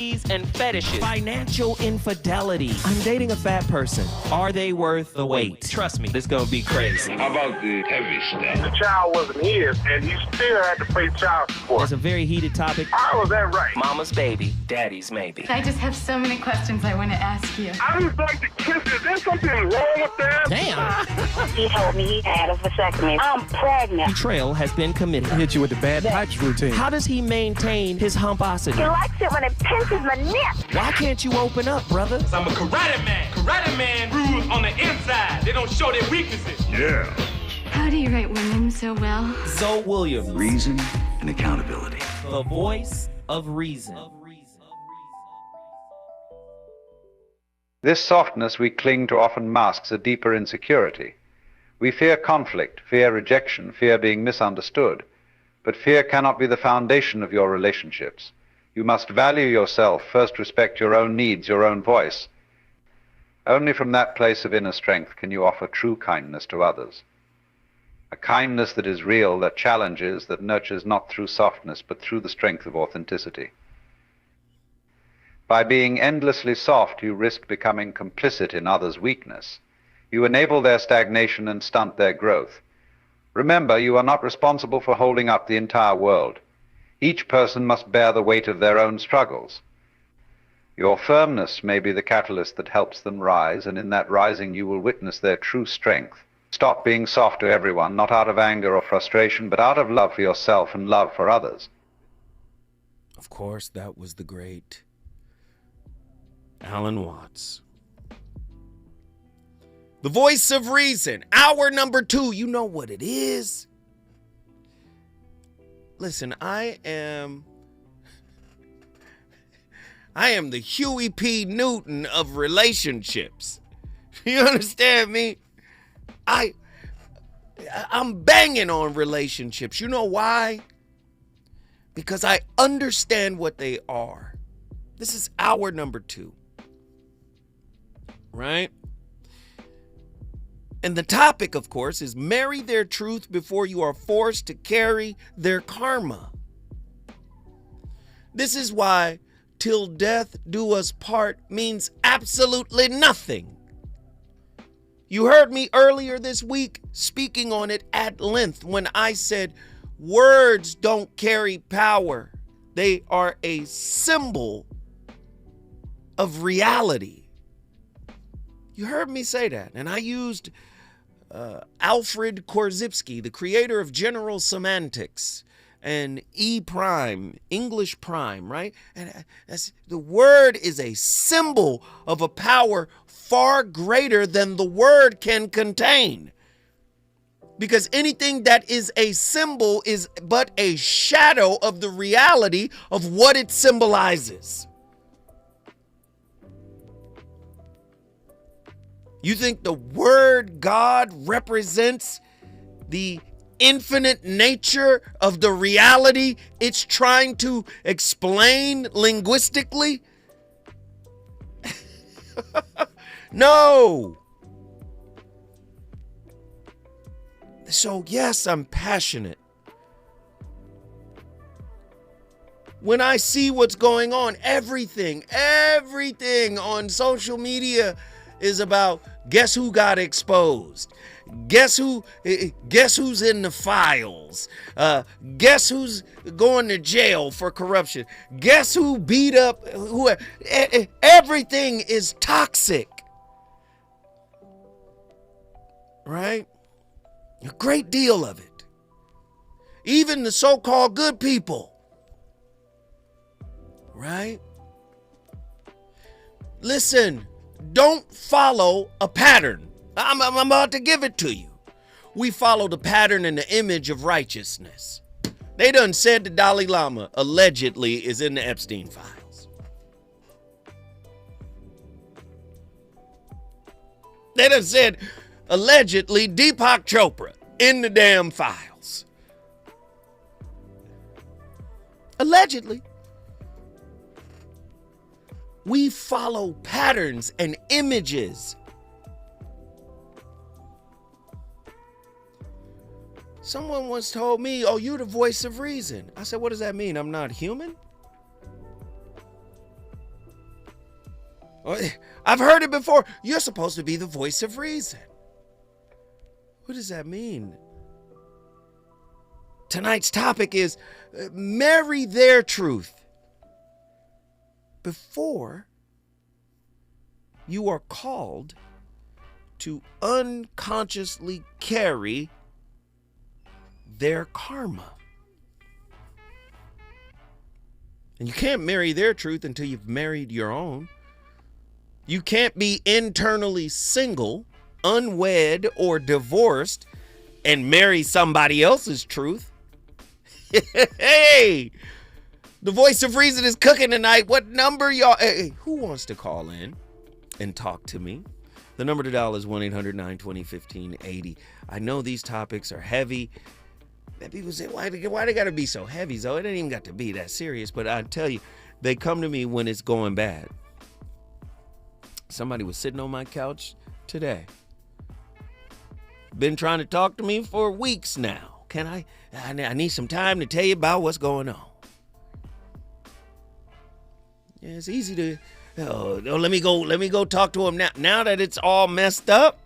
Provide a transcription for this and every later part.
and fetishes, financial infidelity. I'm dating a fat person. Are they worth the wait? Trust me, this gonna be crazy. How about the heavy stuff? The child wasn't his, and he still had to pay child support. It's a very heated topic. How was that right? Mama's baby, daddy's maybe. I just have so many questions I want to ask you. I just like to kiss. Is there something wrong with that? Damn. He told me he had a vasectomy. I'm pregnant. Betrayal has been committed. Hit you with the bad pipes routine. How does he maintain his humposity? He likes it when it pinches my nip. Why can't you open up, brother? I'm a karate man. Karate man rules on the inside. They don't show their weaknesses. Yeah. How do you write women so well? Zoe Williams, Reason and accountability. the voice of reason. This softness we cling to often masks a deeper insecurity. We fear conflict, fear rejection, fear being misunderstood. But fear cannot be the foundation of your relationships. You must value yourself, first respect your own needs, your own voice. Only from that place of inner strength can you offer true kindness to others. A kindness that is real, that challenges, that nurtures not through softness, but through the strength of authenticity. By being endlessly soft, you risk becoming complicit in others' weakness. You enable their stagnation and stunt their growth. Remember, you are not responsible for holding up the entire world. Each person must bear the weight of their own struggles. Your firmness may be the catalyst that helps them rise, and in that rising you will witness their true strength. Stop being soft to everyone, not out of anger or frustration, but out of love for yourself and love for others. Of course, that was the great Alan Watts. The voice of reason. Hour number 2. You know what it is. Listen, I am the Huey P. Newton of relationships. You understand me? I'm banging on relationships. You know why? Because I understand what they are. This is hour number 2. Right? And the topic, of course, is marry their truth before you are forced to carry their karma. This is why till death do us part means absolutely nothing. You heard me earlier this week speaking on it at length when I said words don't carry power. They are a symbol of reality. You heard me say that, and I used Alfred Korzybski, the creator of general semantics, and E prime, English prime, right? And the word is a symbol of a power far greater than the word can contain. Because anything that is a symbol is but a shadow of the reality of what it symbolizes. You think the word God represents the infinite nature of the reality it's trying to explain linguistically? No. So yes, I'm passionate. When I see what's going on, everything on social media is about guess who got exposed, guess who's in the files, guess who's going to jail for corruption, guess who beat up who. Everything is toxic, right? A great deal of it. Even the so-called good people, right? Listen. Don't follow a pattern. I'm about to give it to you. We follow the pattern and the image of righteousness. They done said the Dalai Lama allegedly is in the Epstein files. They done said allegedly Deepak Chopra in the damn files. Allegedly. We follow patterns and images. Someone once told me, oh, you're the voice of reason. I said, what does that mean? I'm not human? I've heard it before. You're supposed to be the voice of reason. What does that mean? Tonight's topic is marry their truth before you are called to unconsciously carry their karma. And you can't marry their truth until you've married your own. You can't be internally single, unwed, or divorced and marry somebody else's truth. Hey, the voice of reason is cooking tonight. What number, y'all? Hey, who wants to call in and talk to me? The number to dial is 1-800-920-1580. I know these topics are heavy. People say, why they got to be so heavy? So it ain't even got to be that serious. But I tell you, they come to me when it's going bad. Somebody was sitting on my couch today. Been trying to talk to me for weeks now. I need some time to tell you about what's going on. Yeah, it's easy to, let me go talk to him now. Now that it's all messed up.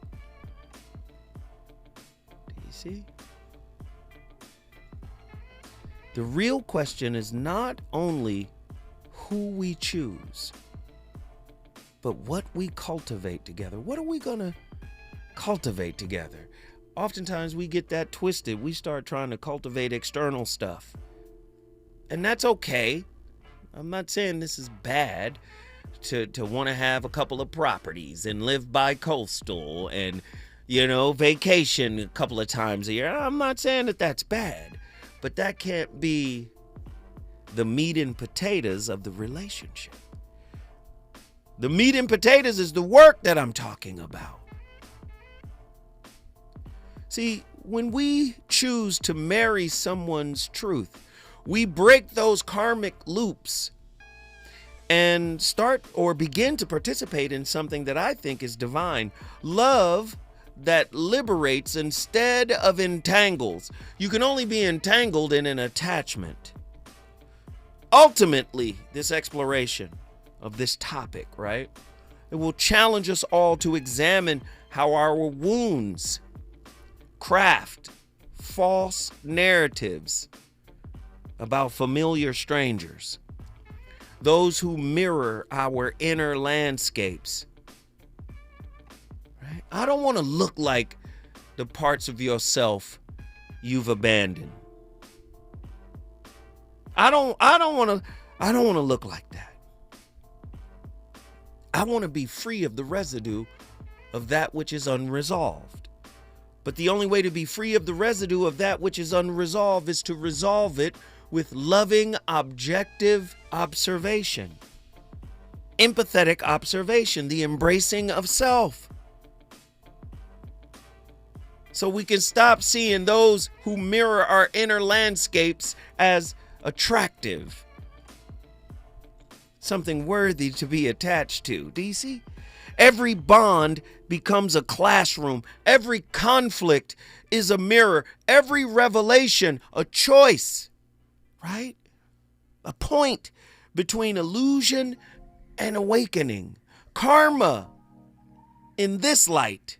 Do you see? The real question is not only who we choose, but what we cultivate together. What are we going to cultivate together? Oftentimes we get that twisted. We start trying to cultivate external stuff. And that's okay. I'm not saying this is bad to want to have a couple of properties and live by coastal and, vacation a couple of times a year. I'm not saying that that's bad, but that can't be the meat and potatoes of the relationship. The meat and potatoes is the work that I'm talking about. See, when we choose to marry someone's truth, we break those karmic loops and start or begin to participate in something that I think is divine. Love that liberates instead of entangles. You can only be entangled in an attachment. Ultimately, this exploration of this topic, right? It will challenge us all to examine how our wounds craft false narratives about familiar strangers, those who mirror our inner landscapes. Right? I don't want to look like the parts of yourself you've abandoned. I don't want to look like that. I want to be free of the residue of that which is unresolved. But the only way to be free of the residue of that which is unresolved is to resolve it with loving, objective observation, empathetic observation, the embracing of self. So we can stop seeing those who mirror our inner landscapes as attractive, something worthy to be attached to. Do you see? Every bond becomes a classroom. Every conflict is a mirror. Every revelation, a choice, right? A point between illusion and awakening. Karma, in this light,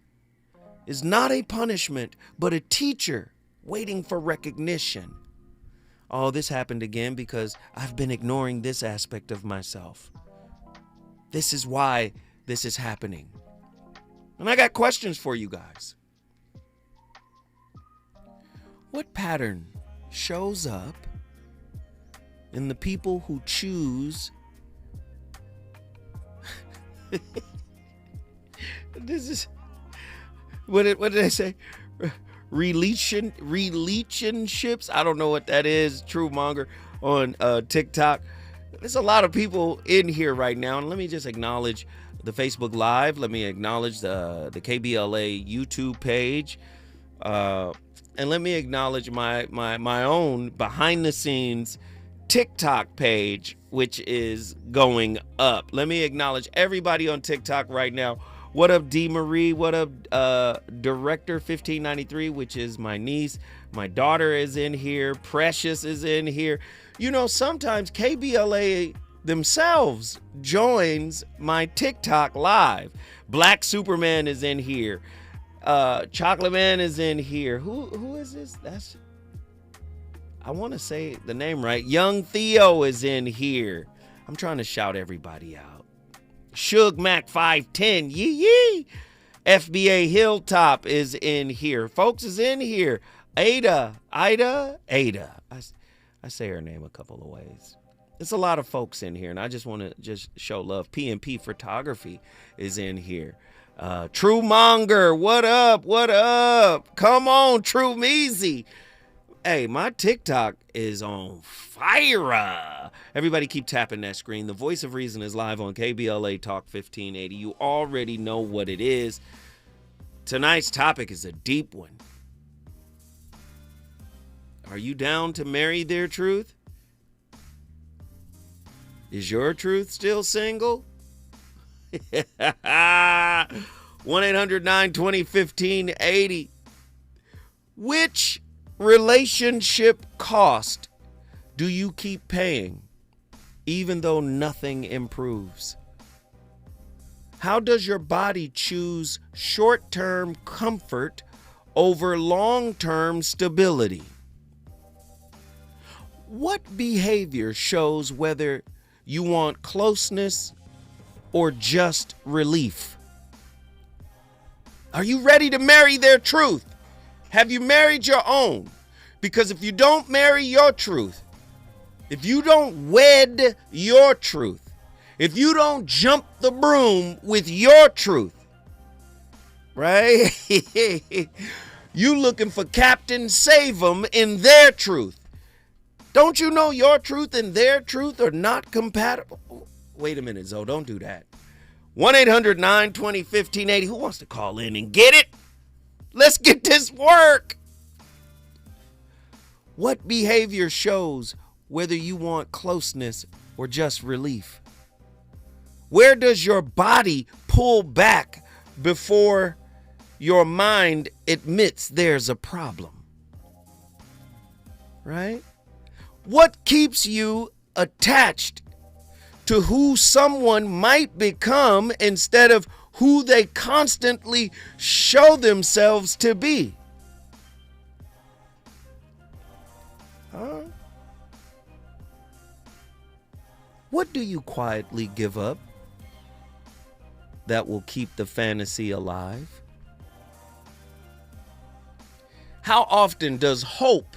is not a punishment, but a teacher waiting for recognition. Oh, this happened again because I've been ignoring this aspect of myself. This is why this is happening. And I got questions for you guys. What pattern shows up in the people who choose this is what did I say? Relationships? I don't know what that is. True Monger on TikTok. There's a lot of people in here right now, and let me just acknowledge the Facebook Live. Let me acknowledge the KBLA YouTube page, and let me acknowledge my own behind the scenes TikTok page, which is going up. Let me acknowledge everybody on TikTok right now. What up, D. Marie? What up, Director 1593, which is my niece. My daughter is in here. Precious is in here. You know, sometimes KBLA themselves joins my TikTok live. Black Superman is in here. Chocolate Man is in here. Who is this? I want to say the name right. Young Theo is in here. I'm trying to shout everybody out. Suge Mac 510. Yee. FBA Hilltop is in here. Folks is in here. Ada. I say her name a couple of ways. There's a lot of folks in here, and I just want to just show love. P&P Photography is in here. True Monger, what up? What up? Come on, True Measy. Hey, my TikTok is on fire. Everybody keep tapping that screen. The Voice of Reason is live on KBLA Talk 1580. You already know what it is. Tonight's topic is a deep one. Are you down to marry their truth? Is your truth still single? 1-800-920-1580. Which relationship cost do you keep paying even though nothing improves? How does your body choose short-term comfort over long-term stability? What behavior shows whether you want closeness or just relief? Are you ready to marry their truth? Have you married your own? Because if you don't marry your truth, if you don't wed your truth, if you don't jump the broom with your truth, right? You looking for Captain Save 'em in their truth. Don't you know your truth and their truth are not compatible? Wait a minute, Zoe, don't do that. 1-800-920-1580. Who wants to call in and get it? Let's get this work. What behavior shows whether you want closeness or just relief? Where does your body pull back before your mind admits there's a problem? Right? What keeps you attached to who someone might become instead of who they constantly show themselves to be? Huh? What do you quietly give up that will keep the fantasy alive? How often does hope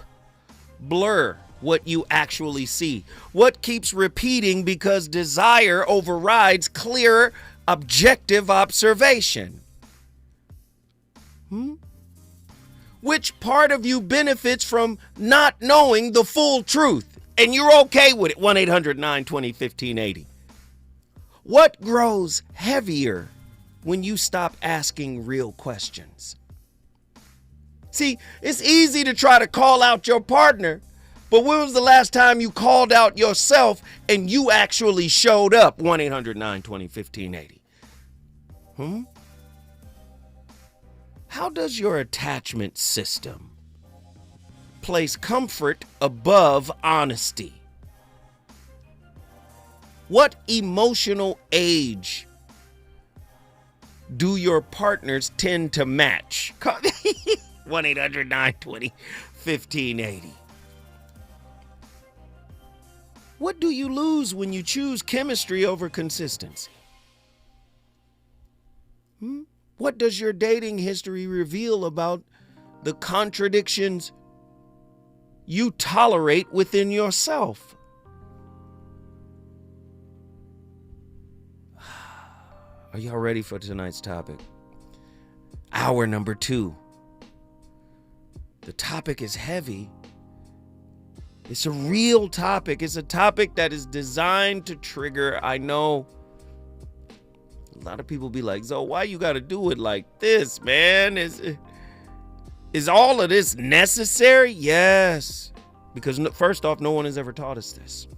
blur what you actually see? What keeps repeating because desire overrides clear, objective observation? Which part of you benefits from not knowing the full truth and you're okay with it? 1-800-920-1580. What grows heavier when you stop asking real questions? See, it's easy to try to call out your partner, but when was the last time you called out yourself and you actually showed up? 1-800-920-1580. How does your attachment system place comfort above honesty? What emotional age do your partners tend to match? 1-800-920-1580. What do you lose when you choose chemistry over consistency? What does your dating history reveal about the contradictions you tolerate within yourself? Are y'all ready for tonight's topic? Hour number 2. The topic is heavy. It's a real topic. It's a topic that is designed to trigger. I know a lot of people be like, "So why you got to do it like this, man? Is all of this necessary?" Yes. Because first off, no one has ever taught us this.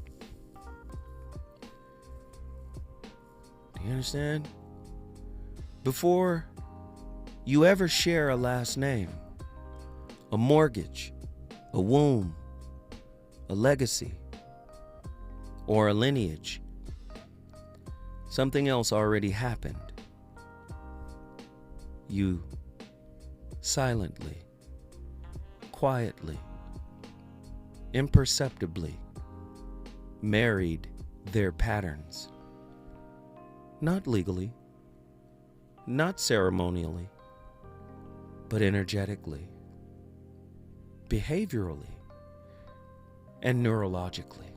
Do you understand? Before you ever share a last name, a mortgage, a womb, a legacy, or a lineage, something else already happened. You silently, quietly, imperceptibly married their patterns. Not legally, not ceremonially, but energetically, behaviorally, and neurologically.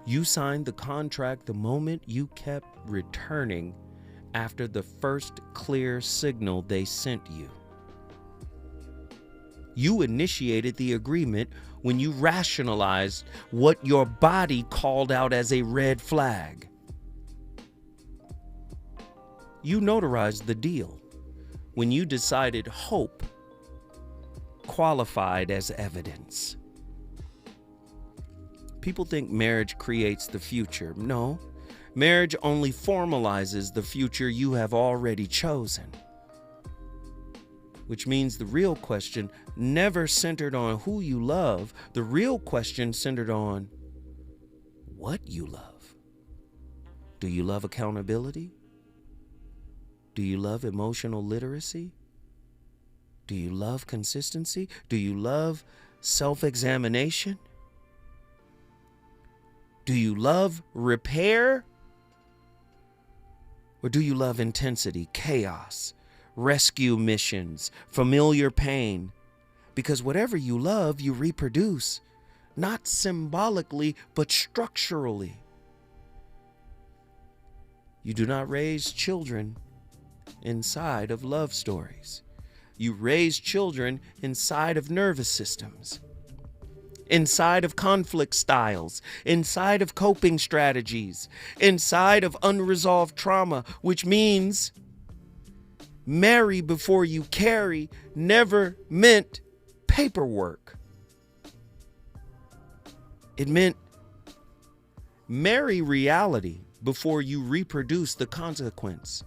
You signed the contract the moment you kept returning after the first clear signal they sent you. You initiated the agreement when you rationalized what your body called out as a red flag. You notarized the deal when you decided hope qualified as evidence. People think marriage creates the future. No, marriage only formalizes the future you have already chosen. Which means the real question never centered on who you love. The real question centered on what you love. Do you love accountability? Do you love emotional literacy? Do you love consistency? Do you love self-examination? Do you love repair? Or do you love intensity, chaos, rescue missions, familiar pain? Because whatever you love, you reproduce, not symbolically, but structurally. You do not raise children inside of love stories. You raise children inside of nervous systems, inside of conflict styles, inside of coping strategies, inside of unresolved trauma, which means marry before you carry never meant paperwork. It meant marry reality before you reproduce the consequence.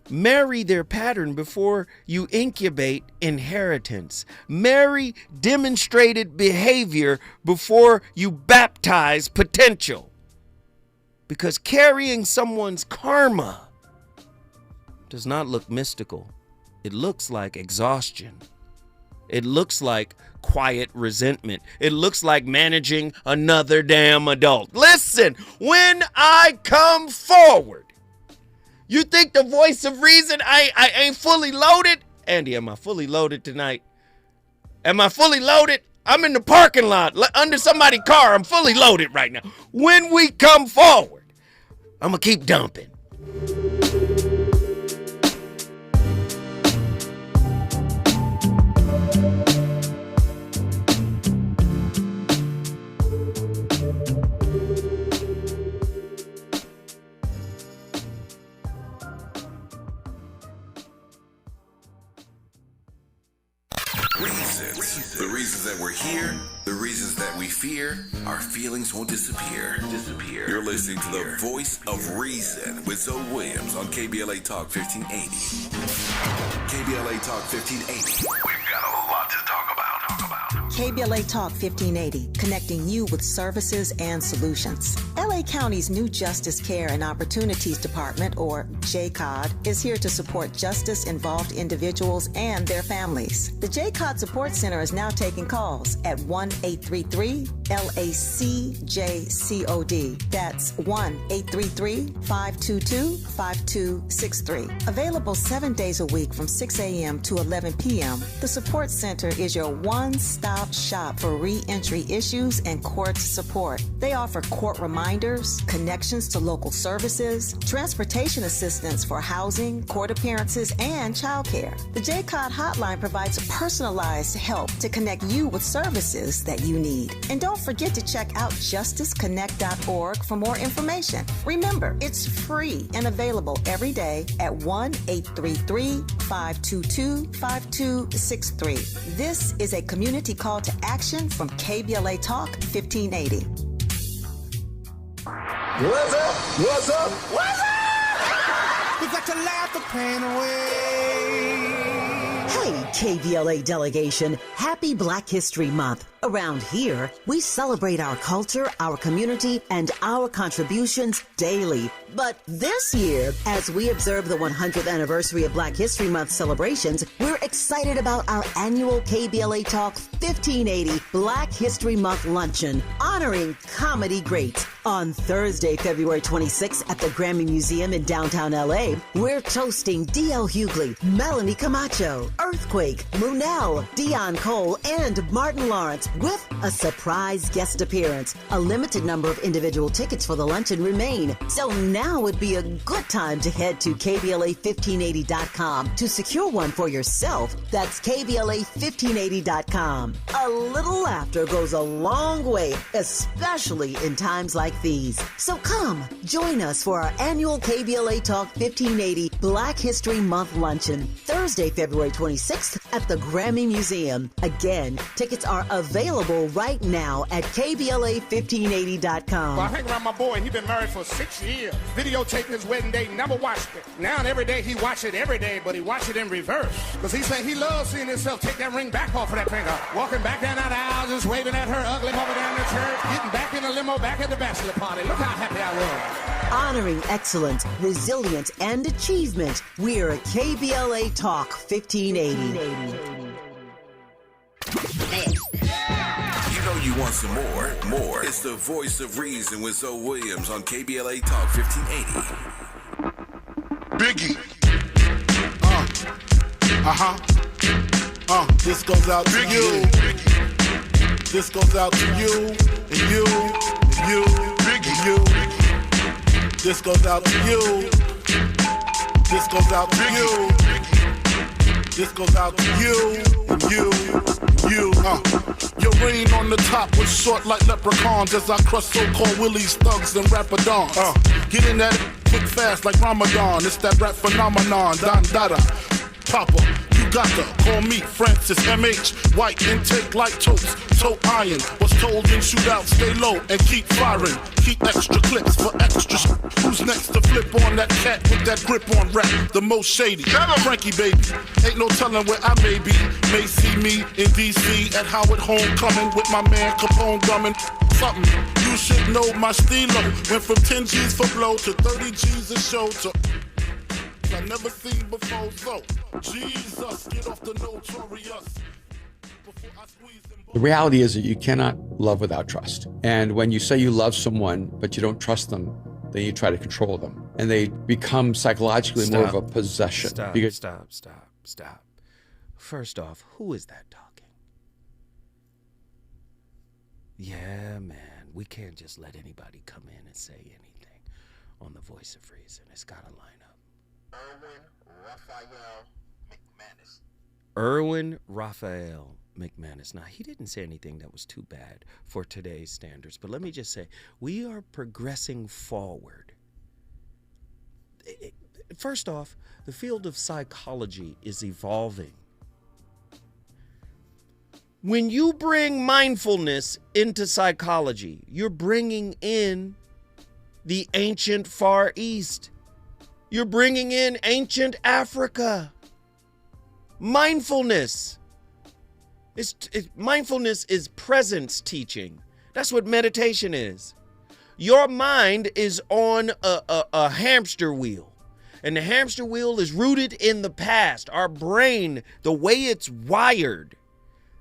Marry their pattern before you incubate inheritance. Marry demonstrated behavior before you baptize potential. Because carrying someone's karma does not look mystical. It looks like exhaustion. It looks like quiet resentment. It looks like managing another damn adult. Listen, when I come forward, you think the voice of reason I ain't fully loaded? Andy, am I fully loaded tonight? Am I fully loaded? I'm in the parking lot under somebody's car. I'm fully loaded right now. When we come forward, I'm going to keep dumping. The reasons that we're here, the reasons that we fear, our feelings won't disappear. You're listening to the Voice of Reason with Zoe Williams on KBLA Talk 1580. KBLA Talk 1580. We've got a lot to talk about. KBLA Talk 1580, connecting you with services and solutions. LA County's new Justice Care and Opportunities Department, or JCOD, is here to support justice-involved individuals and their families. The JCOD Support Center is now taking calls at 1-833-LACJCOD. That's 1-833-522-5263. Available 7 days a week from 6 a.m. to 11 p.m. The Support Center is your one-stop shop for re-entry issues and court support. They offer court reminders, connections to local services, transportation assistance for housing, court appearances, and childcare. The JCOD hotline provides personalized help to connect you with services that you need. And don't forget to check out justiceconnect.org for more information. Remember, it's free and available every day at 1-833-522-5263. This is a community call to action from KBLA Talk 1580. What's up? What's up? What's up? We got to laugh the pain away. Hey, KBLA delegation, happy Black History Month. Around here, we celebrate our culture, our community, and our contributions daily. But this year, as we observe the 100th anniversary of Black History Month celebrations, we're excited about our annual KBLA Talk 1580 Black History Month Luncheon, honoring comedy greats. On Thursday, February 26th at the Grammy Museum in downtown LA, we're toasting D.L. Hughley, Melanie Camacho, Earthquake, Munell, Dion Cole, and Martin Lawrence with a surprise guest appearance. A limited number of individual tickets for the luncheon remain, so now would be a good time to head to KBLA1580.com to secure one for yourself. That's KBLA1580.com. A little laughter goes a long way, especially in times like these. So come, join us for our annual KBLA Talk 1580 Black History Month Luncheon, Thursday, February 26th at the Grammy Museum. Again, tickets are available right now at KBLA1580.com. Well, I hang around my boy, he been married for 6 years. Videotaped his wedding day, never watched it. Now and every day he watch it every day, but he watch it in reverse. Because he said he loves seeing himself take that ring back off of that finger. Walking back down that aisle, just waving at her ugly mother down the church. Getting back in the limo, back at the bachelor party. Look how happy I was. Honoring excellence, resilience, and achievement, we're at KBLA Talk 1580. You know you want some more. It's the voice of reason with Zoe Williams on KBLA Talk 1580. Biggie. This goes out to you. This goes out to you, and you, and you, and you. This goes out to you. This goes out to you. This goes out to you, and you, and you. Your reign on the top was short like leprechauns as I crush so-called willies, thugs, and rapadons. Get in that quick fast like Ramadan. It's that rap phenomenon, Don Dada. Papa, you got to call me Francis M.H. White intake like toast, toe iron. Was told in shootout, stay low and keep firing. Keep extra clips for extra Who's next to flip on that cat with that grip on rap? The most shady, Frankie baby. Ain't no telling where I may be. May see me in D.C. at Howard Homecoming with my man Capone drumming. Something you should know my stilo. Went from 10 G's for blow to 30 G's a show to I never seen before, so Jesus, get off the notorious. The reality is that you cannot love without trust. And when you say you love someone, but you don't trust them, then you try to control them. And they become psychologically more of a possession. Stop. First off, who is that talking? Yeah, man, we can't just let anybody come in and say anything on the Voice of Reason. It's got to line up. Erwin Raphael McManus. Now, he didn't say anything that was too bad for today's standards, but let me just say, we are progressing forward. First off, the field of psychology is evolving. When you bring mindfulness into psychology, you're bringing in the ancient Far East. You're bringing in ancient Africa. Mindfulness. Mindfulness is presence teaching. That's what meditation is. Your mind is on a hamster wheel. And the hamster wheel is rooted in the past. Our brain, the way it's wired,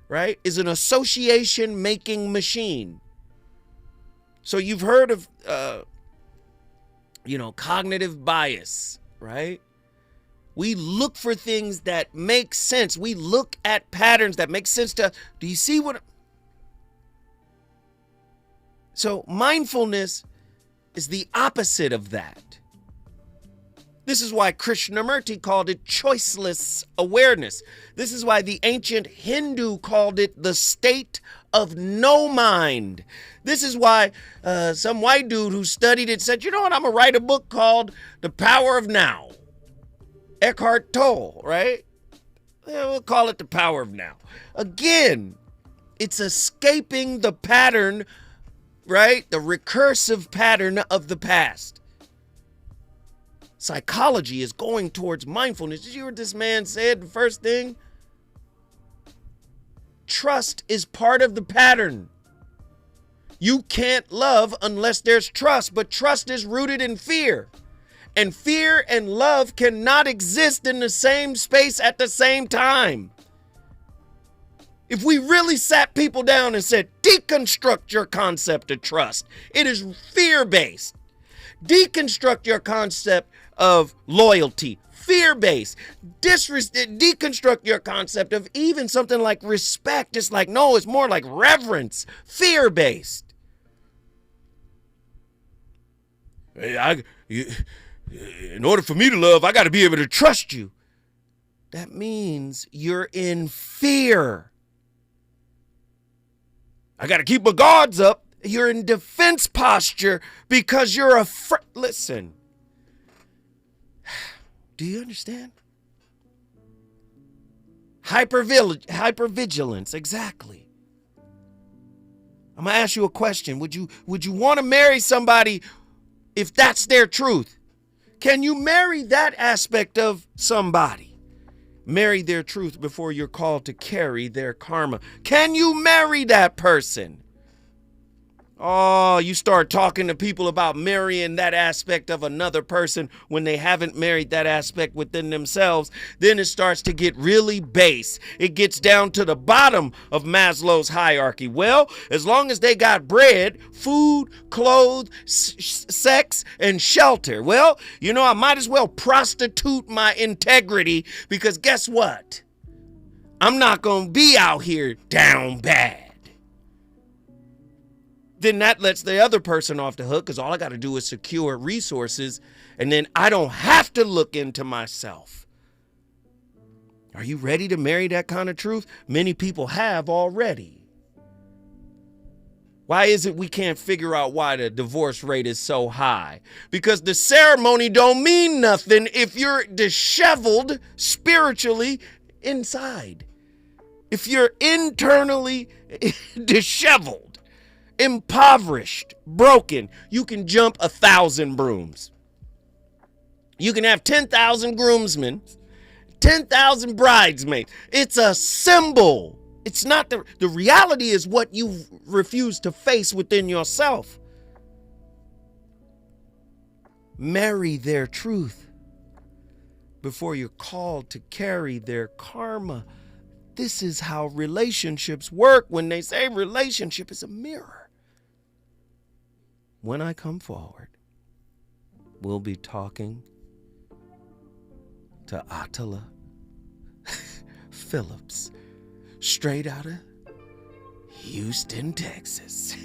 right, is an association-making machine. So you've heard of, cognitive bias, right? We look for things that make sense. We look at patterns that make sense to, do you see what? So mindfulness is the opposite of that. This is why Krishnamurti called it choiceless awareness. This is why the ancient Hindu called it the state of no mind. This is why some white dude who studied it said, you know what, I'm going to write a book called The Power of Now. Eckhart Tolle, right? We'll call it The Power of Now. Again, it's escaping the pattern, right? The recursive pattern of the past. Psychology is going towards mindfulness. Did you hear what this man said? The first thing? trust is part of the pattern. You can't love unless there's trust, but trust is rooted in fear. And fear and love cannot exist in the same space at the same time. If we really sat people down and said, deconstruct your concept of trust, it is fear-based. Deconstruct your concept of loyalty, fear-based. Deconstruct your concept of even something like respect. It's like, no, it's more like reverence, fear-based. In order for me to love, I got to be able to trust you. That means you're in fear. I got to keep my guards up. You're in defense posture because you're afraid. Listen, do you understand? Hypervigilance, exactly. I'm going to ask you a question. Would you want to marry somebody if that's their truth? Can you marry that aspect of somebody? Marry their truth before you're called to carry their karma. Can you marry that person? Oh, you start talking to people about marrying that aspect of another person when they haven't married that aspect within themselves. Then it starts to get really base. It gets down to the bottom of Maslow's hierarchy. Well, as long as they got bread, food, clothes, sex, and shelter. Well, you know, I might as well prostitute my integrity because guess what? I'm not going to be out here down bad. Then that lets the other person off the hook because all I got to do is secure resources and then I don't have to look into myself. Are you ready to marry that kind of truth? Many people have already. Why is it we can't figure out why the divorce rate is so high? Because the ceremony don't mean nothing if you're disheveled spiritually inside. If you're internally disheveled, impoverished, broken, you can jump 1,000 brooms. You can have 10,000 groomsmen, 10,000 bridesmaids. It's a symbol. It's not the reality is what you refuse to face within yourself. Marry their truth before you're called to carry their karma. This is how relationships work when they say relationship is a mirror. When I come forward, we'll be talking to Attila Phillips, straight out of Houston, Texas.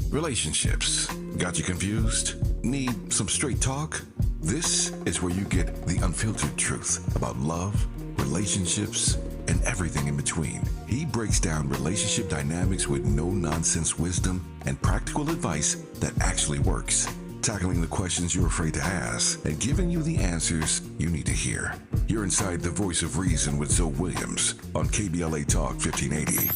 Relationships. Got you confused? Need some straight talk? This is where you get the unfiltered truth about love, relationships, and everything in between. He breaks down relationship dynamics with no-nonsense wisdom and practical advice that actually works. Tackling the questions you're afraid to ask and giving you the answers you need to hear. You're inside the Voice of Reason with Zoe Williams on KBLA Talk 1580.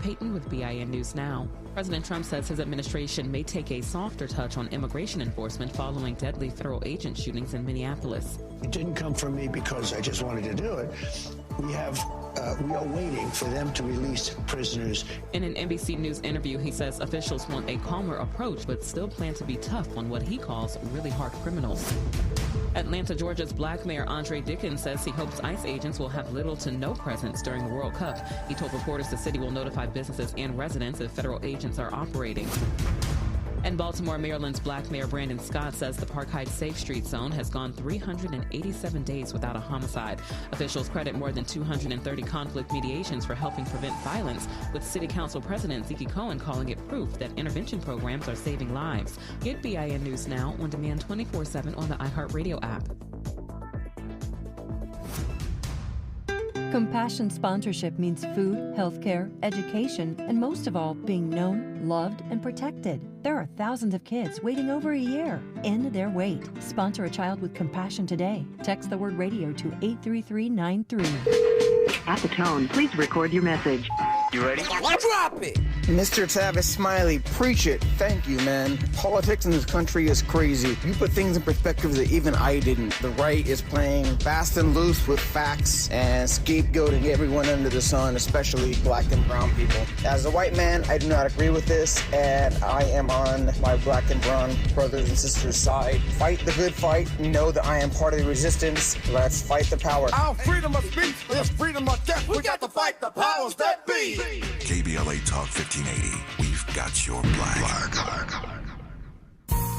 Peyton with BIN News Now. President Trump says his administration may take a softer touch on immigration enforcement following deadly federal agent shootings in Minneapolis. It didn't come from me because I just wanted to do it. We are waiting for them to release prisoners. In an NBC News interview, he says officials want a calmer approach, but still plan to be tough on what he calls really hard criminals. Atlanta, Georgia's Black Mayor Andre Dickens says he hopes ICE agents will have little to no presence during the World Cup. He told reporters the city will notify businesses and residents if federal agents are operating. And Baltimore, Maryland's Black Mayor Brandon Scott says the Park Heights Safe Street Zone has gone 387 days without a homicide. Officials credit more than 230 conflict mediations for helping prevent violence, with City Council President Zeke Cohen calling it proof that intervention programs are saving lives. Get BIN News Now on demand 24/7 on the iHeartRadio app. Compassion sponsorship means food, healthcare, education, and most of all, being known, loved, and protected. There are thousands of kids waiting over a year. End their wait. Sponsor a child with compassion today. Text the word radio to 83393. At the tone, please record your message. You ready? Drop it! Mr. Tavis Smiley, preach it. Thank you, man. Politics in this country is crazy. You put things in perspective that even I didn't. The right is playing fast and loose with facts and scapegoating everyone under the sun, especially black and brown people. As a white man, I do not agree with this, and I am on my black and brown brothers and sisters' side. Fight the good fight. Know that I am part of the resistance. Let's fight the power. Our freedom of speech is freedom of death. We got to fight the powers that be. KBLA Talk 1580. We've got your black.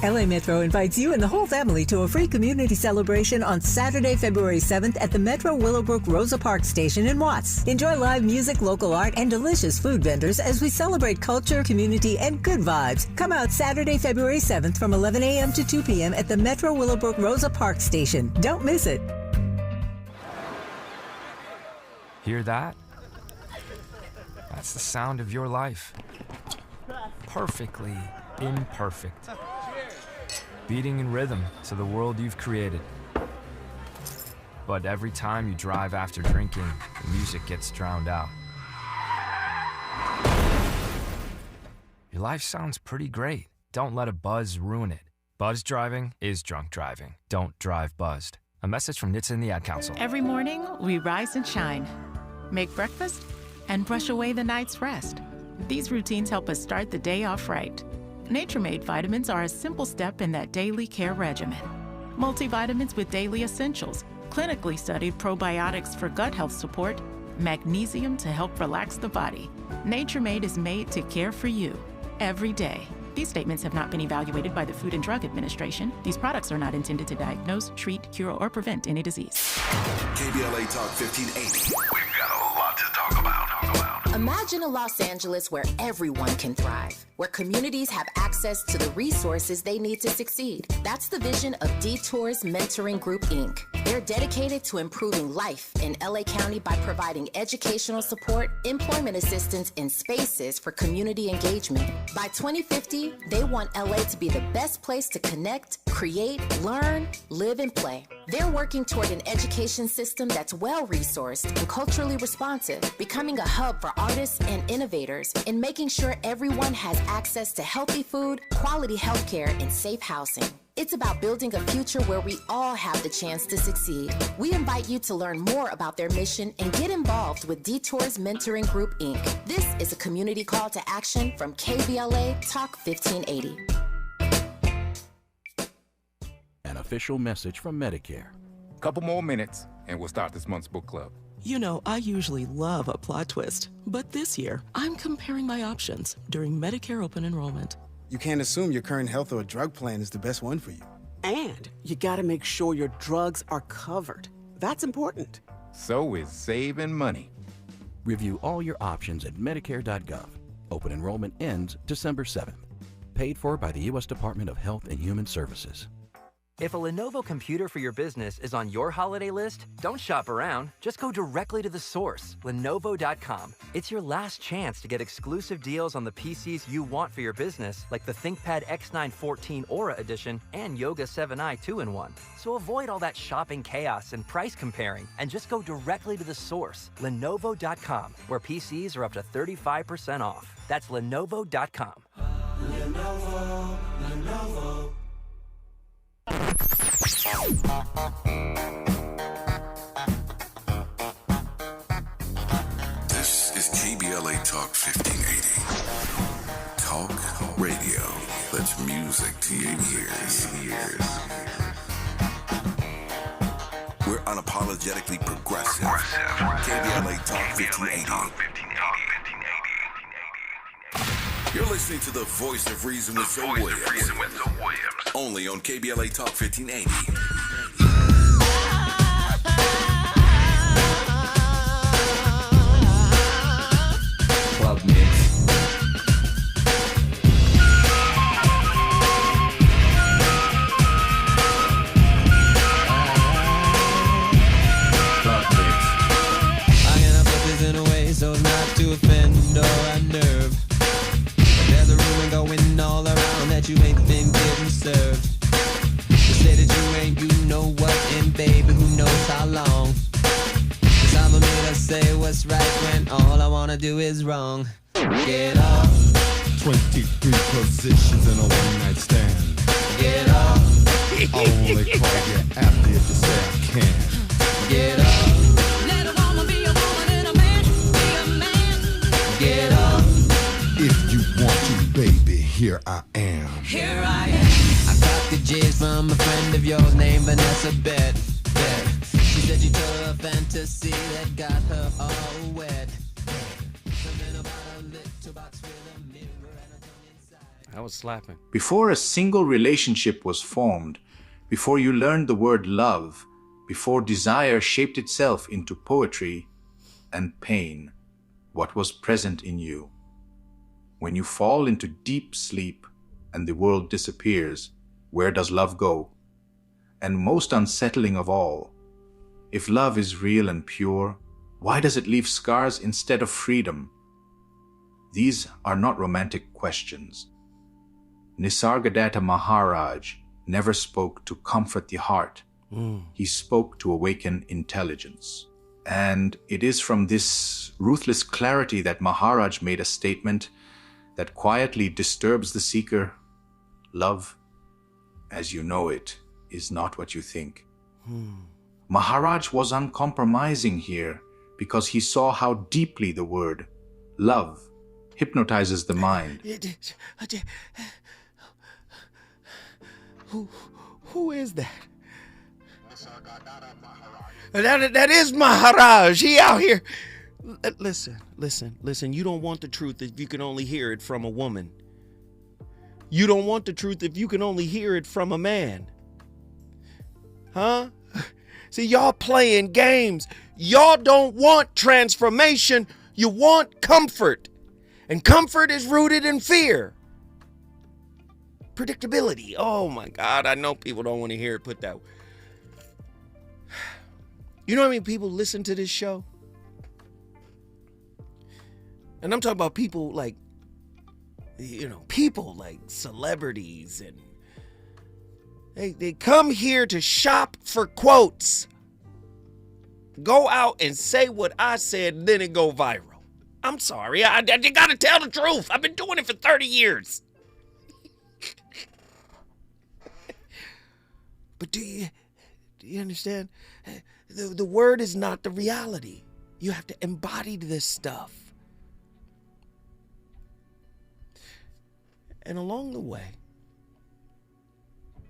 LA Metro invites you and the whole family to a free community celebration on Saturday, February 7th at the Metro Willowbrook Rosa Park Station in Watts. Enjoy live music, local art, and delicious food vendors as we celebrate culture, community, and good vibes. Come out Saturday, February 7th from 11 a.m. to 2 p.m. at the Metro Willowbrook Rosa Park Station. Don't miss it. Hear that? That's the sound of your life. Perfectly imperfect. Beating in rhythm to the world you've created. But every time you drive after drinking, the music gets drowned out. Your life sounds pretty great. Don't let a buzz ruin it. Buzz driving is drunk driving. Don't drive buzzed. A message from NHTSA and the Ad Council. Every morning, we rise and shine. Make breakfast and brush away the night's rest. These routines help us start the day off right. Nature-made vitamins are a simple step in that daily care regimen. Multivitamins with daily essentials, clinically studied probiotics for gut health support, magnesium to help relax the body. Nature-Made is made to care for you every day. These statements have not been evaluated by the Food and Drug Administration. These products are not intended to diagnose, treat, cure, or prevent any disease. KBLA Talk 1580. We've got a lot to talk about. Imagine a Los Angeles where everyone can thrive, where communities have access to the resources they need to succeed. That's the vision of Detours Mentoring Group, Inc. They're dedicated to improving life in LA County by providing educational support, employment assistance, and spaces for community engagement. By 2050, they want LA to be the best place to connect, create, learn, live, and play. They're working toward an education system that's well-resourced and culturally responsive, becoming a hub for artists and innovators, and making sure everyone has access to healthy food, quality healthcare, and safe housing. It's about building a future where we all have the chance to succeed. We invite you to learn more about their mission and get involved with Detours Mentoring Group, Inc. This is a community call to action from KBLA Talk 1580. An official message from Medicare. Couple more minutes, and we'll start this month's book club. You know, I usually love a plot twist, but this year, I'm comparing my options during Medicare open enrollment. You can't assume your current health or drug plan is the best one for you. And you gotta make sure your drugs are covered. That's important. So is saving money. Review all your options at Medicare.gov. Open enrollment ends December 7th. Paid for by the U.S. Department of Health and Human Services. If a Lenovo computer for your business is on your holiday list, don't shop around. Just go directly to the source, Lenovo.com. It's your last chance to get exclusive deals on the PCs you want for your business, like the ThinkPad X9 14 Aura Edition and Yoga 7i 2-in-1. So avoid all that shopping chaos and price comparing, and just go directly to the source, Lenovo.com, where PCs are up to 35% off. That's Lenovo.com. Lenovo. This is KBLA Talk 1580. Talk radio. That's music to your ears. We're unapologetically progressive. KBLA Talk 1580. You're listening to the voice of reason with Zoe Williams. Only on KBLA Talk 1580. Club Mix. Club Mix. that you ain't you know what, and baby, who knows how long. Cause I'm a man to say what's right when all I wanna do is wrong. Get up. 23 positions in a one-night stand. Get up. I only call you after if you say I can. Get up. Let a woman be a woman and a man be a man. Get up. If you want to, baby, here I am. Here I am. I got the jizz from a friend of yours named Vanessa Bet. She said you told her a fantasy that got her all wet. Something about a little box with a mirror and a tongue inside. I was slapping. Before a single relationship was formed, before you learned the word love, before desire shaped itself into poetry and pain, what was present in you? When you fall into deep sleep and the world disappears, where does love go? And most unsettling of all, if love is real and pure, why does it leave scars instead of freedom? These are not romantic questions. Nisargadatta Maharaj never spoke to comfort the heart. He spoke to awaken intelligence. And it is from this ruthless clarity that Maharaj made a statement that quietly disturbs the seeker. Love, as you know it, is not what you think. Maharaj was uncompromising here because he saw how deeply the word love hypnotizes the mind. Who is that? That is Maharaj. He out here. Listen. You don't want the truth if you can only hear it from a woman. You don't want the truth if you can only hear it from a man. Huh? See, y'all playing games. Y'all don't want transformation. You want comfort. And comfort is rooted in fear. Predictability. Oh my God, I know people don't want to hear it put that way. You know how many people listen to this show? And I'm talking about people like, people like celebrities, and they come here to shop for quotes. Go out and say what I said, then it go viral. I'm sorry, I gotta tell the truth. I've been doing it for 30 years. But do you understand? The word is not the reality. You have to embody this stuff. And along the way,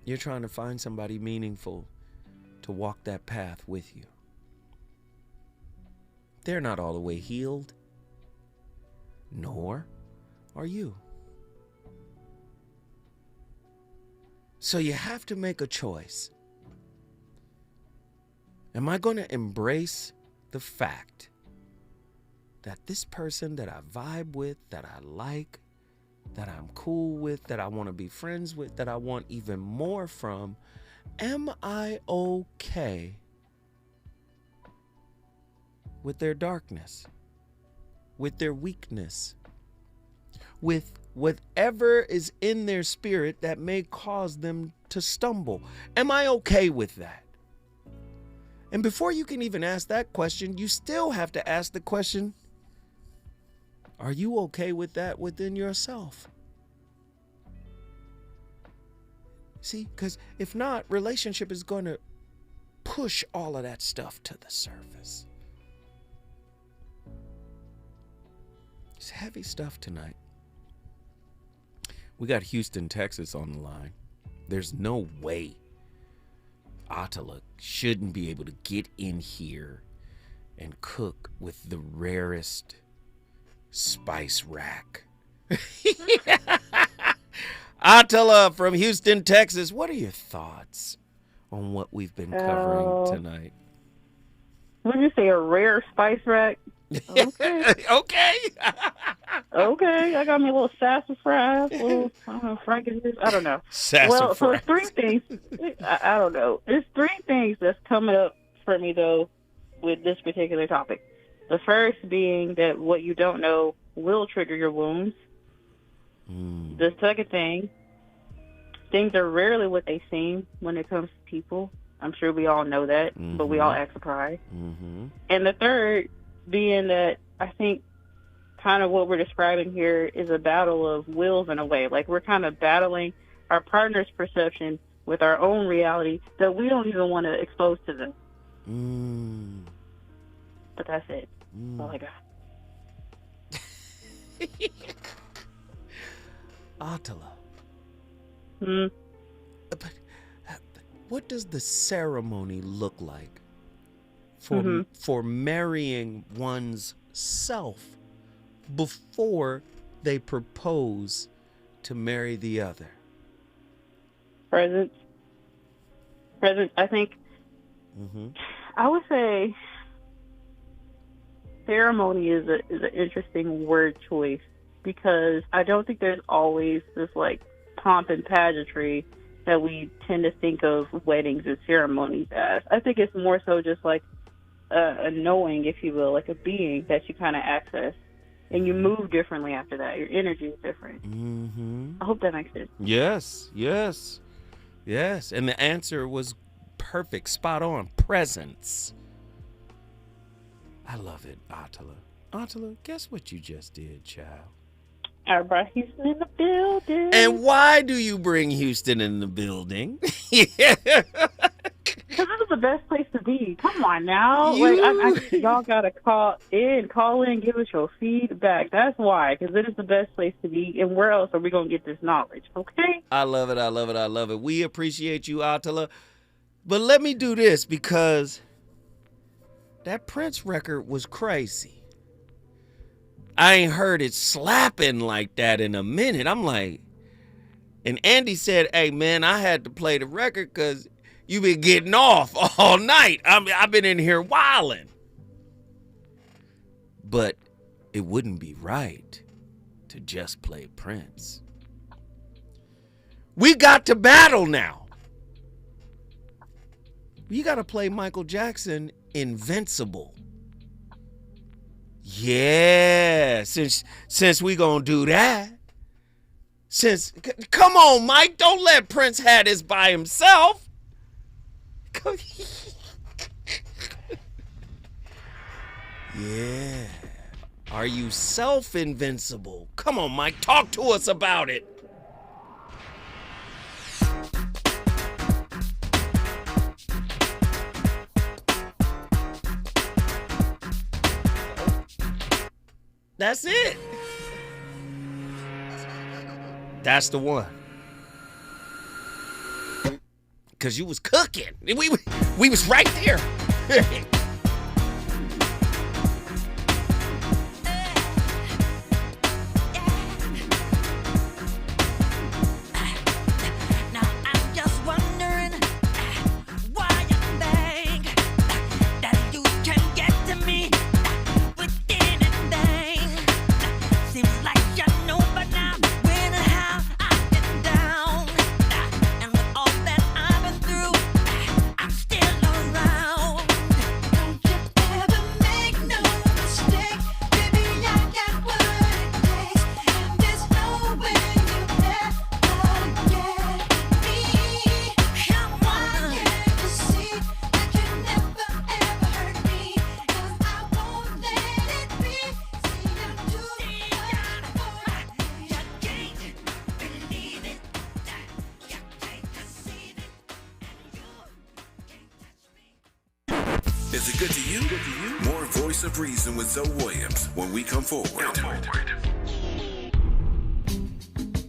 you're trying to find somebody meaningful to walk that path with you. They're not all the way healed, nor are you. So you have to make a choice. Am I going to embrace the fact that this person that I vibe with, that I like, that I'm cool with, that I want to be friends with, that I want even more from, am I okay with their darkness, with their weakness, with whatever is in their spirit that may cause them to stumble? Am I okay with that? And before you can even ask that question, you still have to ask the question, are you okay with that within yourself? See, because if not, relationship is going to push all of that stuff to the surface. It's heavy stuff tonight. We got Houston, Texas on the line. There's no way Attila shouldn't be able to get in here and cook with the rarest spice rack. Attila from Houston, Texas. What are your thoughts on what we've been covering tonight? What did you say, a rare spice rack? Okay. Okay, I got me a little sassafras, frankincense. I don't know. Well, so it's three things. I don't know. There's three things that's coming up for me, though, with this particular topic. The first being that what you don't know will trigger your wounds. The second thing things are rarely what they seem when it comes to people. I'm sure we all know that, but we all act surprised. And the third being that I think kind of what we're describing here is a battle of wills in a way. Like, we're kind of battling our partner's perception with our own reality that we don't even want to expose to them. But that's it. That's all I got. Atala. But what does the ceremony look like for marrying one's self before they propose to marry the other? Presents. I think I would say ceremony is an interesting word choice, because I don't think there's always this like pomp and pageantry that we tend to think of weddings and ceremonies as. I think it's more so just like a knowing, if you will, like a being that you kind of access, and you move differently after that. Your energy is different. I hope that makes sense. Yes. And the answer was perfect, spot on. Presence. I love it, Atala. Atala, guess what you just did, child? I brought Houston in the building. And why do you bring Houston in the building? Because this is the best place to be. Come on now. Y'all got to call in, give us your feedback. That's why, because it is the best place to be. And where else are we going to get this knowledge, okay? I love it. We appreciate you, Atala. But let me do this, because that Prince record was crazy. I ain't heard it slapping like that in a minute. I'm like, and Andy said, hey, man, I had to play the record because you been getting off all night. I've been in here wilding. But it wouldn't be right to just play Prince. We got to battle now. We got to play Michael Jackson, Invincible. Yeah, since we gonna do that. Come on, Mike, don't let Prince have this by himself. Yeah. Are you self-invincible? Come on, Mike, talk to us about it. That's it. That's the one. Cause you was cooking. We was right there. Is it good to you? More Voice of Reason with Zoe Williams when we come forward.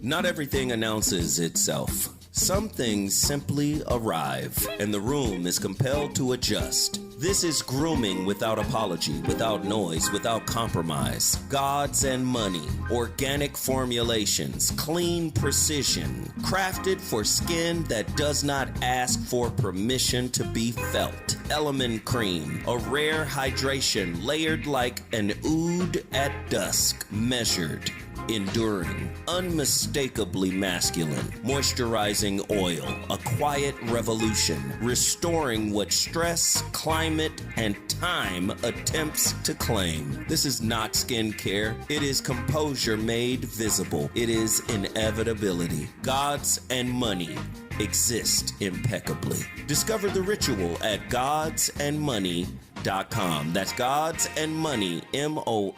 Not everything announces itself. Some things simply arrive, and the room is compelled to adjust. This is grooming without apology, without noise, without compromise. Gods and money, organic formulations, clean precision, crafted for skin that does not ask for permission to be felt. Element Cream, a rare hydration layered like an oud at dusk, measured enduring, unmistakably masculine, moisturizing oil, a quiet revolution, restoring what stress, climate, and time attempts to claim. This is not skincare. It is composure made visible. It is inevitability. Gods and money exist impeccably. Discover the ritual at godsandmoney.com. That's godsandmoney, MONY.com.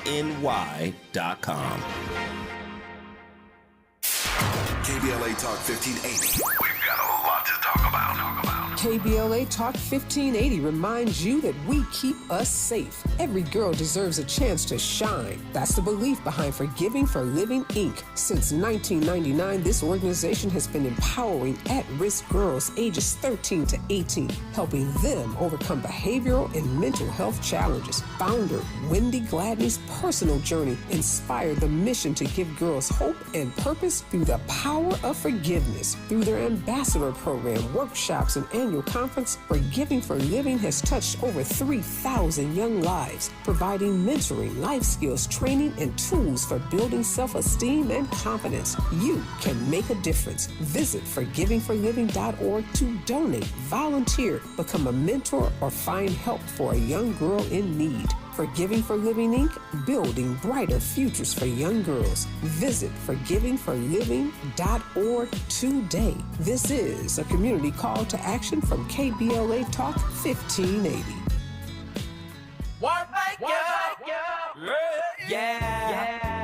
KBLA Talk 1580. We've got a lot to talk about. KBLA Talk 1580 reminds you that we keep us safe. Every girl deserves a chance to shine. That's the belief behind Forgiving for Living, Inc. Since 1999, this organization has been empowering at-risk girls ages 13 to 18, helping them overcome behavioral and mental health challenges. Founder Wendy Gladney's personal journey inspired the mission to give girls hope and purpose through the power of forgiveness. Through their ambassador program, workshops, and annual conference, Forgiving for Living has touched over 3,000 young lives, providing mentoring, life skills, training, and tools for building self-esteem and confidence. You can make a difference. Visit forgivingforliving.org to donate, volunteer, become a mentor, or find help for a young girl in need. Forgiving for Living, Inc., building brighter futures for young girls. Visit forgivingforliving.org today. This is a community call to action from KBLA Talk 1580.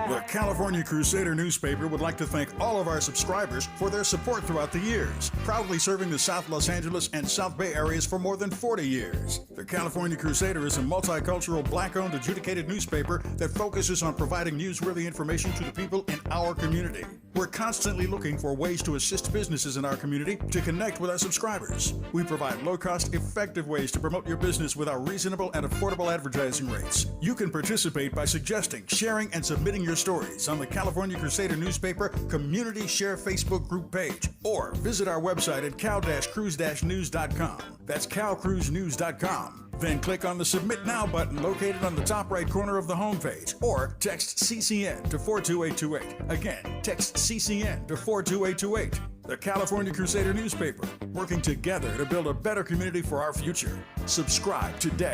The California Crusader newspaper would like to thank all of our subscribers for their support throughout the years, proudly serving the South Los Angeles and South Bay areas for more than 40 years. The California Crusader is a multicultural, black-owned, adjudicated newspaper that focuses on providing newsworthy information to the people in our community. We're constantly looking for ways to assist businesses in our community to connect with our subscribers. We provide low-cost, effective ways to promote your business with our reasonable and affordable advertising rates. You can participate by suggesting, sharing, and submitting your stories on the California Crusader newspaper Community Share Facebook group page, or visit our website at cal-cruise-news.com. That's calcruisenews.com. Then click on the Submit Now button located on the top right corner of the homepage, or text CCN to 42828. Again, text CCN to 42828. The California Crusader newspaper, working together to build a better community for our future. Subscribe today.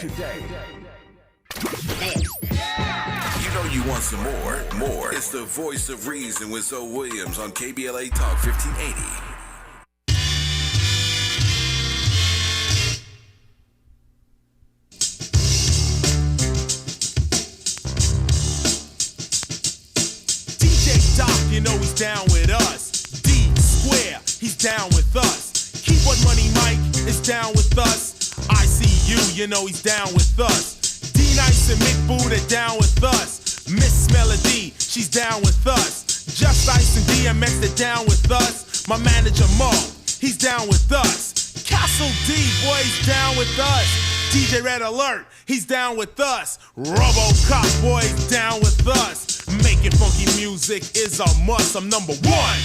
You know you want some more. It's the voice of reason with Zoe Williams on KBLA Talk 1580. You know he's down with us. D Square, he's down with us. Keyboard Money Mike is down with us. ICU, you know he's down with us. D Nice and Mick Boot are down with us. Miss Melody, she's down with us. Just Ice and DMX, they're down with us. My manager Mo, he's down with us. Castle D, boy, he's down with us. DJ Red Alert, he's down with us. RoboCop, boy, he's down with us. Making funky music is a must. I'm number one.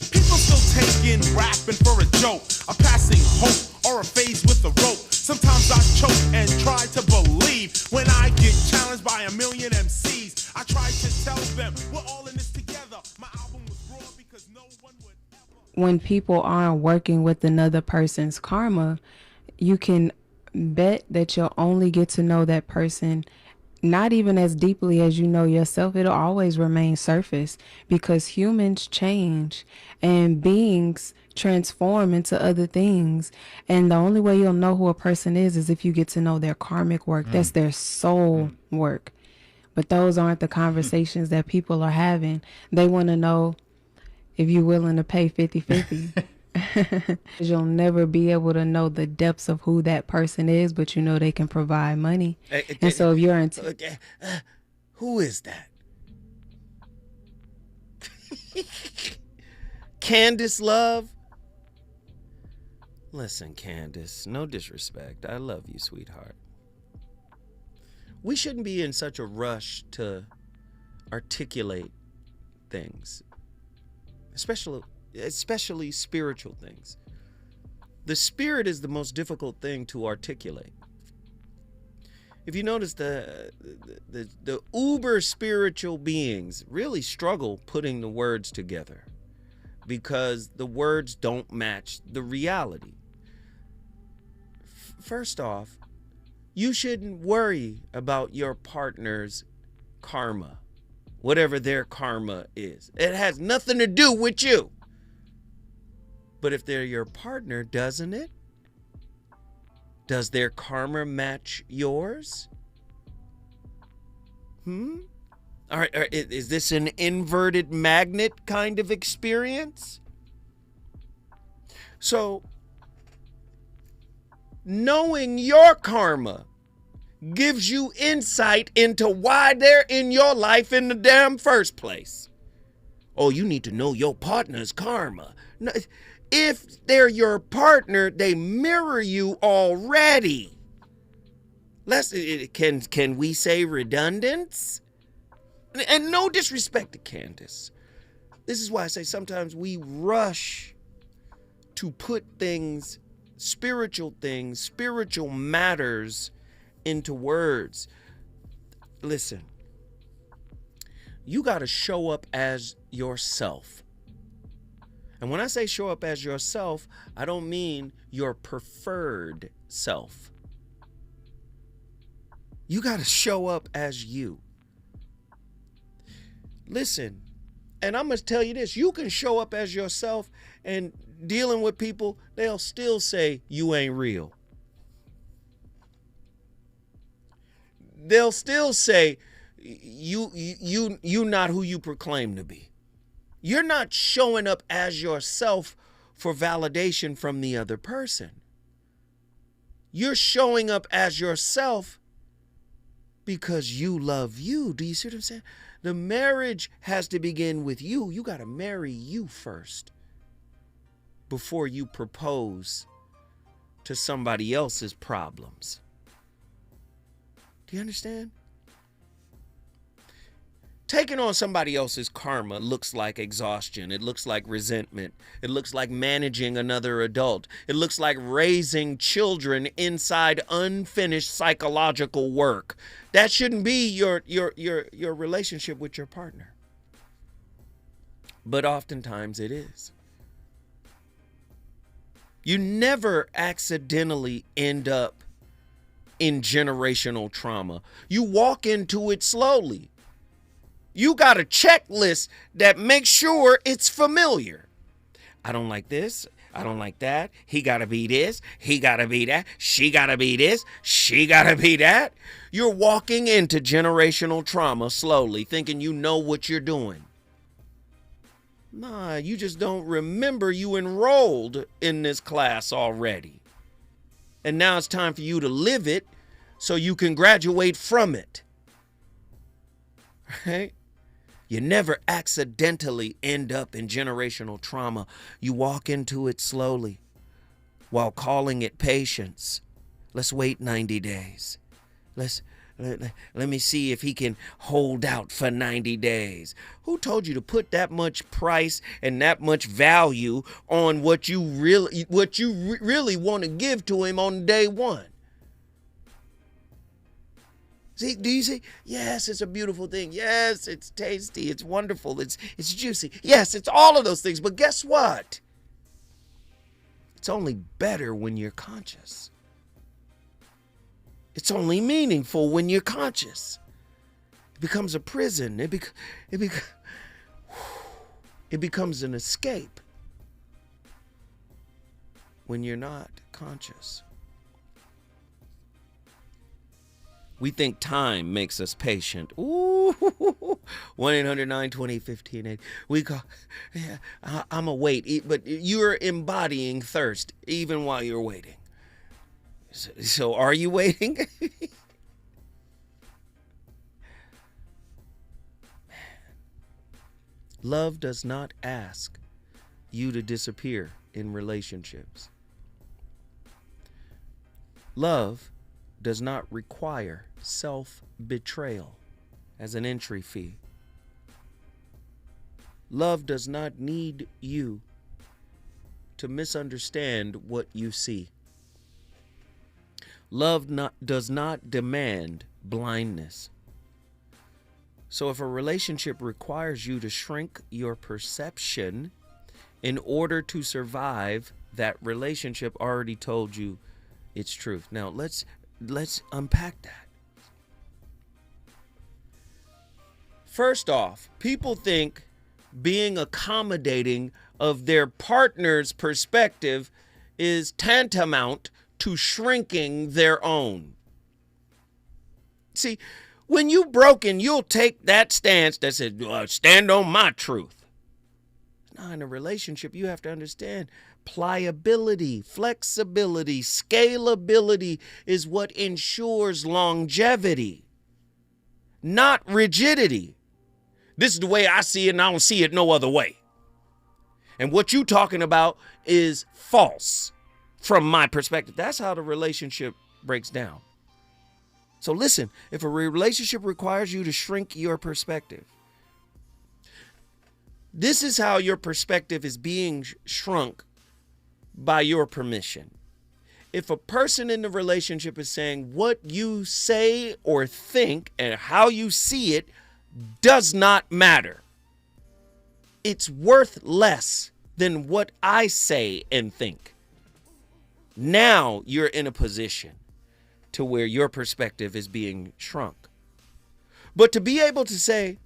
People still taking rapping for a joke, a passing hope or a phase with a rope. Sometimes I choke and try to believe when I get challenged by a million MCs. I try to tell them we're all in this together. My album was raw because no one would. When people aren't working with another person's karma, you can bet that you'll only get to know that person not even as deeply as you know yourself. It'll always remain surface, because humans change and beings transform into other things. And the only way you'll know who a person is if you get to know their karmic work. That's their soul work. But those aren't the conversations that people are having. They want to know if you're willing to pay 50-50. You'll never be able to know the depths of who that person is, but you know they can provide money. And so if you're into... Who is that? Candace Love? Listen, Candace, no disrespect. I love you, sweetheart. We shouldn't be in such a rush to articulate things, especially spiritual things. The spirit is the most difficult thing to articulate. If you notice, the uber spiritual beings really struggle putting the words together because the words don't match the reality. First off, you shouldn't worry about your partner's karma, whatever their karma is. It has nothing to do with you. But if they're your partner, doesn't it? Does their karma match yours? All right, is this an inverted magnet kind of experience? So, knowing your karma gives you insight into why they're in your life in the damn first place. Oh, you need to know your partner's karma. No, if they're your partner, they mirror you already. Can we say redundance? And no disrespect to Candace. This is why I say sometimes we rush to put spiritual matters into words. Listen, you got to show up as yourself. And when I say show up as yourself, I don't mean your preferred self. You got to show up as you. Listen, and I'm going to tell you this. You can show up as yourself and dealing with people, they'll still say you ain't real. They'll still say you not who you proclaim to be. You're not showing up as yourself for validation from the other person. You're showing up as yourself because you love you. Do you see what I'm saying? The marriage has to begin with you. You got to marry you first before you propose to somebody else's problems. Do you understand? Taking on somebody else's karma looks like exhaustion. It looks like resentment. It looks like managing another adult. It looks like raising children inside unfinished psychological work. That shouldn't be your relationship with your partner. But oftentimes it is. You never accidentally end up in generational trauma. You walk into it slowly. You got a checklist that makes sure it's familiar. I don't like this. I don't like that. He got to be this. He got to be that. She got to be this. She got to be that. You're walking into generational trauma slowly, thinking you know what you're doing. Nah, you just don't remember you enrolled in this class already. And now it's time for you to live it so you can graduate from it. Right? You never accidentally end up in generational trauma. You walk into it slowly while calling it patience. Let's wait 90 days. Let me see if he can hold out for 90 days. Who told you to put that much price and that much value on what you really want to give to him on day one? See, do you see? Yes, it's a beautiful thing. Yes, it's tasty. It's wonderful. It's juicy. Yes, it's all of those things. But guess what? It's only better when you're conscious. It's only meaningful when you're conscious. It becomes a prison. It becomes an escape when you're not conscious. We think time makes us patient. Ooh, 1-800-920-1580. We call, yeah, I'm a wait, but you're embodying thirst even while you're waiting. So are you waiting? Love does not ask you to disappear in relationships. Love does not require self-betrayal as an entry fee. Love does not need you to misunderstand what you see. Love does not demand blindness. So if a relationship requires you to shrink your perception in order to survive, that relationship already told you its truth. Now let's unpack that. First off, people think being accommodating of their partner's perspective is tantamount to shrinking their own. See, when you broken, you'll take that stance that says, stand on my truth. Now, in a relationship, you have to understand pliability, flexibility, scalability is what ensures longevity, not rigidity. This is the way I see it, and I don't see it no other way. And what you talking about is false from my perspective. That's how the relationship breaks down. So listen, if a relationship requires you to shrink your perspective, this is how your perspective is being shrunk by your permission. If a person in the relationship is saying what you say or think and how you see it does not matter, it's worth less than what I say and think. Now you're in a position to where your perspective is being shrunk. But to be able to say,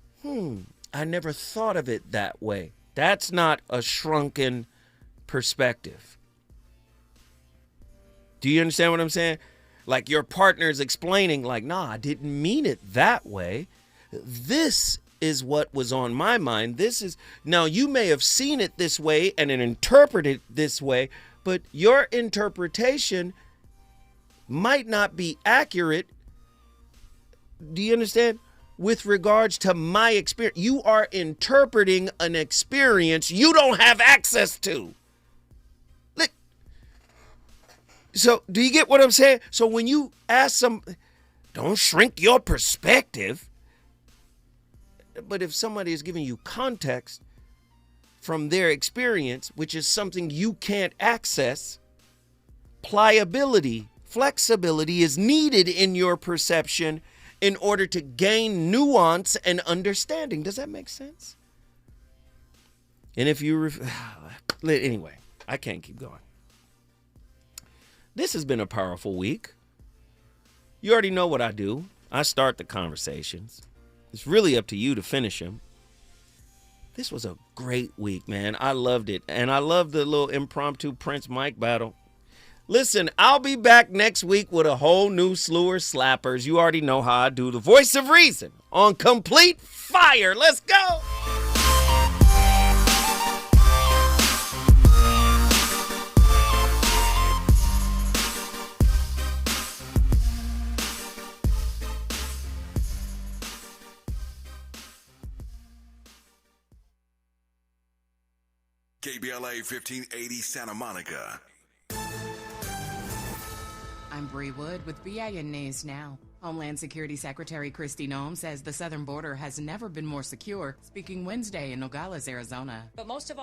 I never thought of it that way, that's not a shrunken perspective. Do you understand what I'm saying? Like your partner is explaining, like, nah, I didn't mean it that way. This is what was on my mind. Now you may have seen it this way and interpreted it this way, but your interpretation might not be accurate. Do you understand? With regards to my experience, you are interpreting an experience you don't have access to. So do you get what I'm saying? So when you ask don't shrink your perspective. But if somebody is giving you context from their experience, which is something you can't access, pliability, flexibility is needed in your perception in order to gain nuance and understanding. Does that make sense? And if you, anyway, I can't keep going. This has been a powerful week. You already know what I do. I start the conversations. It's really up to you to finish them. This was a great week, man. I loved it. And I love the little impromptu Prince Mike battle. Listen, I'll be back next week with a whole new slew of slappers. You already know how I do. The voice of reason on complete fire. Let's go. KBLA 1580 Santa Monica. I'm Bree Wood with BIN News Now. Homeland Security Secretary Kristi Noem says the southern border has never been more secure, speaking Wednesday in Nogales, Arizona. But most of all,